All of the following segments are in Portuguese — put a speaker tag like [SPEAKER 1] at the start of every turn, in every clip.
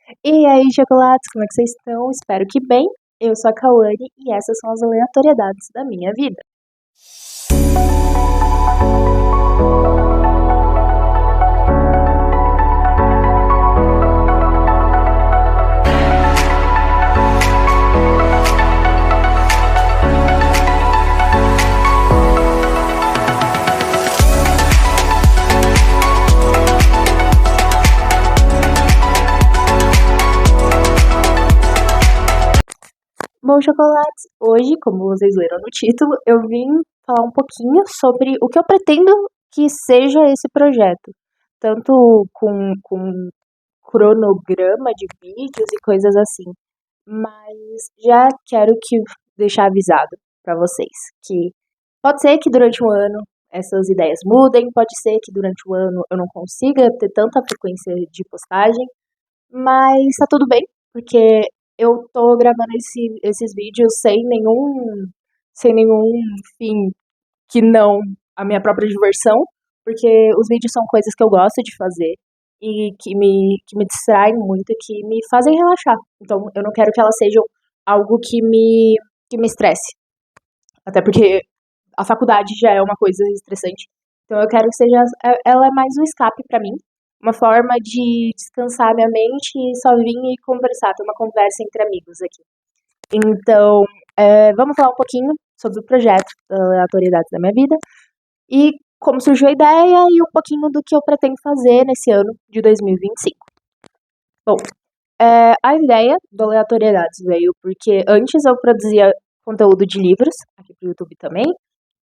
[SPEAKER 1] E aí, chocolates, como é que vocês estão? Espero que bem. Eu sou a Cauane e essas são as aleatoriedades da minha vida. Bom, chocolates, hoje, como vocês leram no título, eu vim falar um pouquinho sobre o que eu pretendo que seja esse projeto. Tanto com cronograma de vídeos e coisas assim. Mas já quero que deixar avisado para vocês que pode ser que durante o ano essas ideias mudem, pode ser que durante o ano eu não consiga ter tanta frequência de postagem, mas tá tudo bem, porque eu tô gravando esses vídeos sem nenhum fim que não a minha própria diversão, porque os vídeos são coisas que eu gosto de fazer e que me distraem muito e que me fazem relaxar. Então eu não quero que elas sejam algo que me estresse. Até porque a faculdade já é uma coisa estressante. Então eu quero que seja ela é mais um escape pra mim, uma forma de descansar minha mente e só vir e conversar, ter uma conversa entre amigos aqui. Então, vamos falar um pouquinho sobre o projeto da aleatoriedade da minha vida e como surgiu a ideia e um pouquinho do que eu pretendo fazer nesse ano de 2025. Bom, a ideia do Aleatoriedades veio porque antes eu produzia conteúdo de livros, aqui pro YouTube também,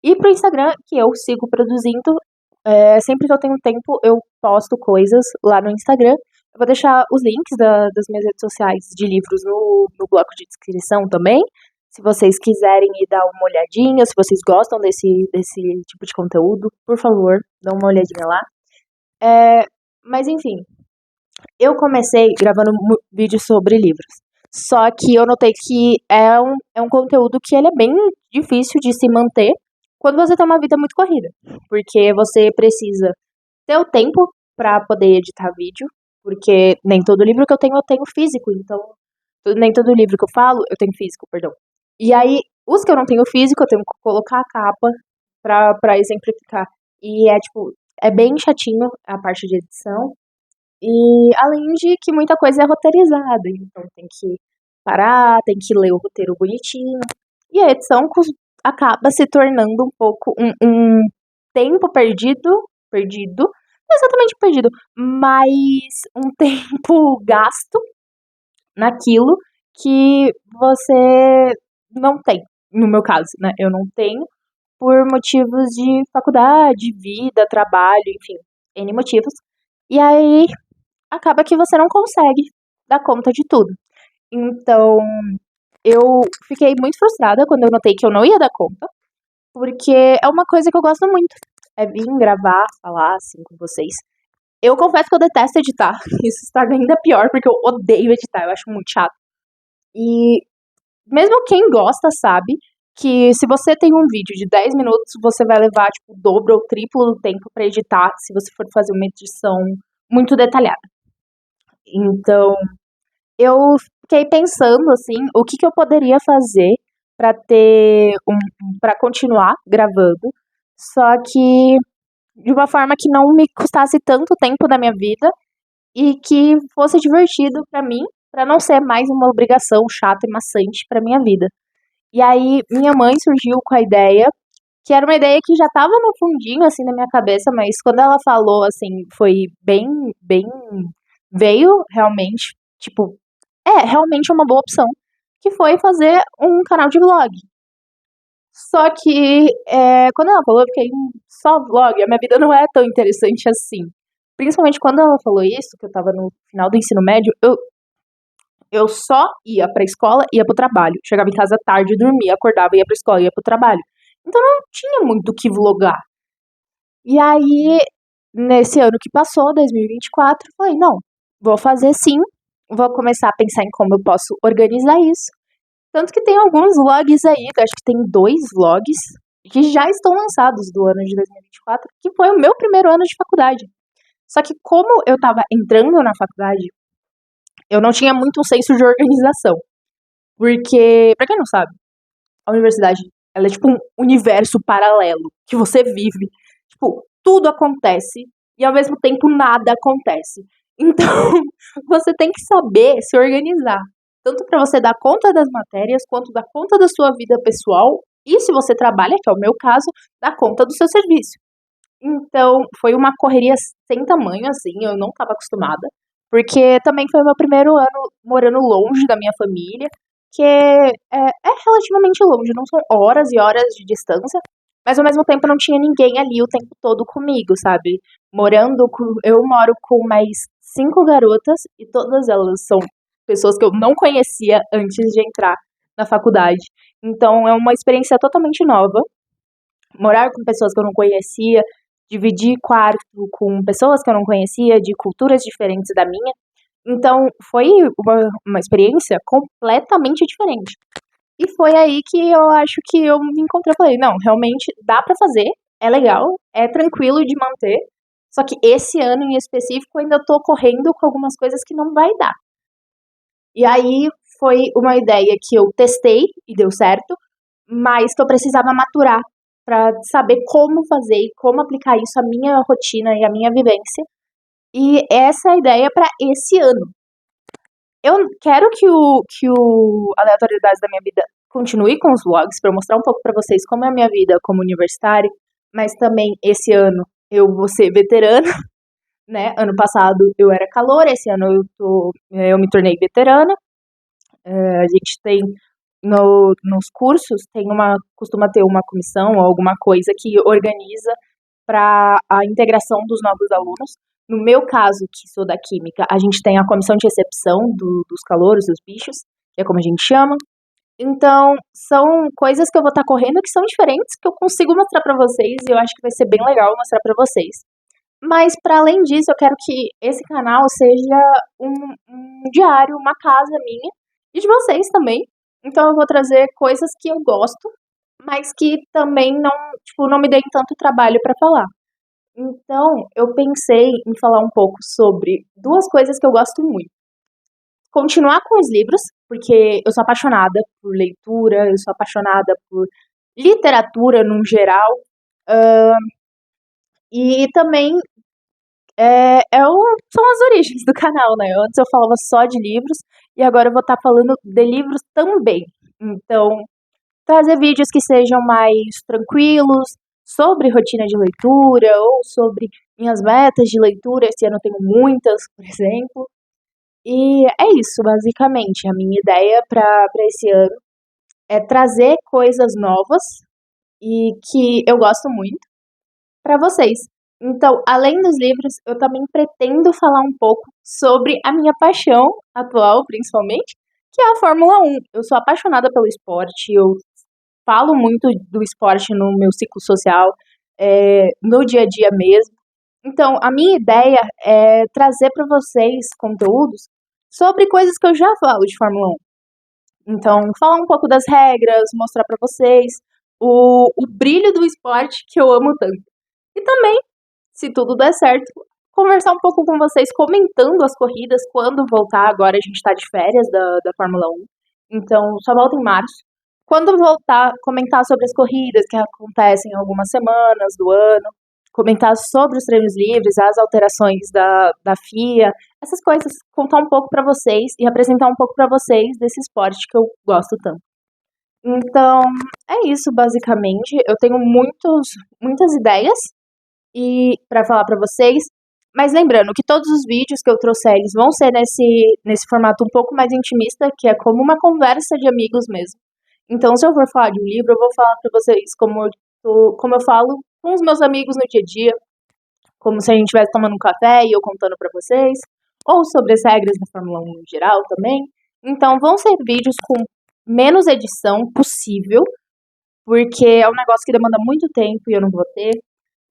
[SPEAKER 1] e pro Instagram, que eu sigo produzindo. Sempre que eu tenho tempo, eu posto coisas lá no Instagram. Eu vou deixar os links das minhas redes sociais de livros no bloco de descrição também. Se vocês quiserem ir dar uma olhadinha, se vocês gostam desse tipo de conteúdo, por favor, dá uma olhadinha lá. Mas enfim, eu comecei gravando vídeos sobre livros. Só que eu notei que é um conteúdo que ele é bem difícil de se manter quando você tem uma vida muito corrida. Porque você precisa ter o tempo para poder editar vídeo. Porque nem todo livro que eu tenho físico. Então, nem todo livro que eu falo, eu tenho físico, perdão. E aí, os que eu não tenho físico, eu tenho que colocar a capa pra exemplificar. E tipo, é bem chatinho a parte de edição. E além de que muita coisa é roteirizada, então tem que parar, tem que ler o roteiro bonitinho. E a edição acaba se tornando um pouco um tempo perdido, não exatamente perdido, mas um tempo gasto naquilo que você não tem. No meu caso, né? Eu não tenho por motivos de faculdade, vida, trabalho, enfim, N motivos. E aí acaba que você não consegue dar conta de tudo. Então, eu fiquei muito frustrada quando eu notei que eu não ia dar conta, porque é uma coisa que eu gosto muito. É vir gravar, falar assim com vocês. Eu confesso que eu detesto editar. Isso se torna ainda pior, porque eu odeio editar, eu acho muito chato. E mesmo quem gosta sabe que se você tem um vídeo de 10 minutos, você vai levar tipo o dobro ou o triplo do tempo pra editar se você for fazer uma edição muito detalhada. Então, eu fiquei pensando assim, o que eu poderia fazer para para continuar gravando, só que de uma forma que não me custasse tanto tempo da minha vida e que fosse divertido para mim, para não ser mais uma obrigação chata e maçante para minha vida. E aí minha mãe surgiu com a ideia, que era uma ideia que já estava no fundinho assim na minha cabeça, mas quando ela falou assim, foi bem veio realmente, tipo, realmente uma boa opção, que foi fazer um canal de vlog. Só que quando ela falou, eu fiquei só vlog, a minha vida não é tão interessante assim. Principalmente quando ela falou isso, que eu tava no final do ensino médio, eu só ia pra escola, ia pro trabalho. Chegava em casa tarde, dormia, acordava, ia pra escola, ia pro trabalho. Então não tinha muito o que vlogar. E aí, nesse ano que passou, 2024, eu falei, não, vou fazer sim, vou começar a pensar em como eu posso organizar isso. Tanto que tem alguns vlogs aí, eu acho que tem 2 vlogs que já estão lançados do ano de 2024, que foi o meu primeiro ano de faculdade. Só que como eu tava entrando na faculdade, eu não tinha muito um senso de organização. Porque, pra quem não sabe, a universidade, ela é tipo um universo paralelo que você vive. Tipo, tudo acontece e ao mesmo tempo nada acontece. Então, você tem que saber se organizar, tanto para você dar conta das matérias, quanto dar conta da sua vida pessoal e se você trabalha, que é o meu caso, dar conta do seu serviço. Então, foi uma correria sem tamanho, assim, eu não estava acostumada, porque também foi o meu primeiro ano morando longe da minha família, que é relativamente longe, não são horas e horas de distância, mas ao mesmo tempo não tinha ninguém ali o tempo todo comigo, sabe? Eu moro com mais 5 garotas e todas elas são pessoas que eu não conhecia antes de entrar na faculdade. Então é uma experiência totalmente nova. Morar com pessoas que eu não conhecia, dividir quarto com pessoas que eu não conhecia, de culturas diferentes da minha. Então, foi uma experiência completamente diferente. E foi aí que eu acho que eu me encontrei. Eu falei, não, realmente dá pra fazer, é legal, é tranquilo de manter. Só que esse ano em específico eu ainda tô correndo com algumas coisas que não vai dar. E aí foi uma ideia que eu testei e deu certo, mas que eu precisava maturar pra saber como fazer e como aplicar isso à minha rotina e à minha vivência. E essa é a ideia pra esse ano. Eu quero que o Aleatoriedades da Minha Vida continue com os vlogs, para eu mostrar um pouco para vocês como é a minha vida como universitária, mas também esse ano eu vou ser veterana, né? Ano passado eu era caloura, esse ano eu me tornei veterana. A gente tem nos cursos costuma ter uma comissão ou alguma coisa que organiza para a integração dos novos alunos. No meu caso, que sou da química, a gente tem a comissão de recepção dos calouros, dos bichos, que é como a gente chama. Então, são coisas que eu vou estar correndo que são diferentes, que eu consigo mostrar para vocês e eu acho que vai ser bem legal mostrar para vocês. Mas, para além disso, eu quero que esse canal seja um diário, uma casa minha e de vocês também. Então, eu vou trazer coisas que eu gosto, mas que também não, tipo, não me deem tanto trabalho para falar. Então, eu pensei em falar um pouco sobre duas coisas que eu gosto muito. Continuar com os livros, porque eu sou apaixonada por leitura, eu sou apaixonada por literatura no geral, e também são as origens do canal, né? Antes eu falava só de livros e agora eu vou estar falando de livros também. Então, trazer vídeos que sejam mais tranquilos, sobre rotina de leitura ou sobre minhas metas de leitura. Esse ano eu tenho muitas, por exemplo. E é isso, basicamente. A minha ideia para esse ano é trazer coisas novas e que eu gosto muito para vocês. Então, além dos livros, eu também pretendo falar um pouco sobre a minha paixão atual, principalmente, que é a Fórmula 1. Eu sou apaixonada pelo esporte, eu falo muito do esporte no meu ciclo social, no dia a dia mesmo. Então, a minha ideia é trazer para vocês conteúdos sobre coisas que eu já falo de Fórmula 1. Então, falar um pouco das regras, mostrar para vocês o brilho do esporte que eu amo tanto. E também, se tudo der certo, conversar um pouco com vocês comentando as corridas quando voltar. Agora a gente está de férias da Fórmula 1, então só volta em março. Quando voltar, comentar sobre as corridas que acontecem em algumas semanas do ano, comentar sobre os treinos livres, as alterações da FIA, essas coisas, contar um pouco para vocês e apresentar um pouco para vocês desse esporte que eu gosto tanto. Então, é isso basicamente. Eu tenho muitas ideias e para falar para vocês, mas lembrando que todos os vídeos que eu trouxer, eles vão ser nesse formato um pouco mais intimista, que é como uma conversa de amigos mesmo. Então, se eu for falar de um livro, eu vou falar para vocês como eu falo com os meus amigos no dia a dia, como se a gente estivesse tomando um café e eu contando para vocês, ou sobre as regras da Fórmula 1 em geral também. Então, vão ser vídeos com menos edição possível, porque é um negócio que demanda muito tempo e eu não vou ter.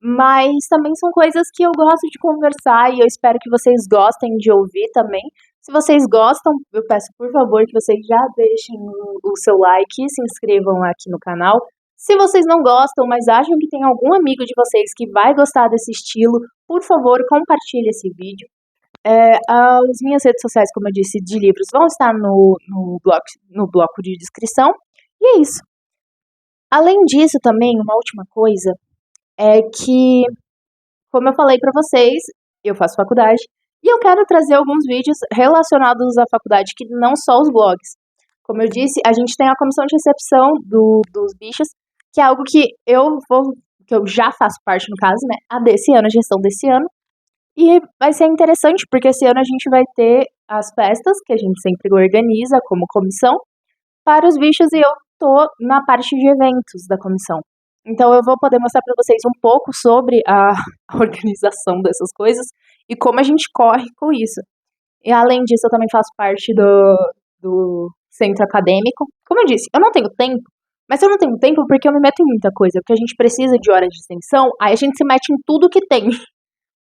[SPEAKER 1] Mas também são coisas que eu gosto de conversar e eu espero que vocês gostem de ouvir também. Se vocês gostam, eu peço por favor que vocês já deixem o seu like e se inscrevam aqui no canal. Se vocês não gostam, mas acham que tem algum amigo de vocês que vai gostar desse estilo, por favor, compartilhe esse vídeo. As minhas redes sociais, como eu disse, de livros vão estar no bloco de descrição. E é isso. Além disso, também, uma última coisa é que, como eu falei pra vocês, eu faço faculdade e eu quero trazer alguns vídeos relacionados à faculdade, que não só os blogs. Como eu disse, a gente tem a comissão de recepção dos bichos, que é algo que eu já faço parte, no caso, né, a desse ano, a gestão desse ano. E vai ser interessante, porque esse ano a gente vai ter as festas, que a gente sempre organiza como comissão, para os bichos, e eu tô na parte de eventos da comissão. Então eu vou poder mostrar para vocês um pouco sobre a organização dessas coisas e como a gente corre com isso. E além disso, eu também faço parte do centro acadêmico. Como eu disse, eu não tenho tempo, mas eu não tenho tempo porque eu me meto em muita coisa, porque a gente precisa de horas de extensão, aí a gente se mete em tudo que tem.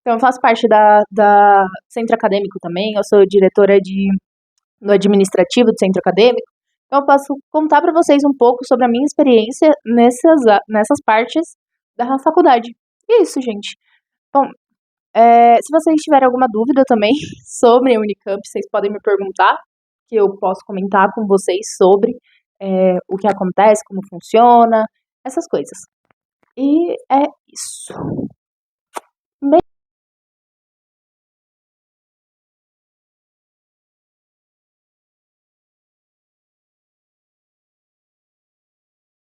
[SPEAKER 1] Então eu faço parte da centro acadêmico também, eu sou diretora no administrativo do centro acadêmico. Então eu posso contar para vocês um pouco sobre a minha experiência nessas partes da faculdade. E é isso, gente. Bom, se vocês tiverem alguma dúvida também sobre a Unicamp, vocês podem me perguntar, que eu posso comentar com vocês sobre o que acontece, como funciona, essas coisas. E é isso.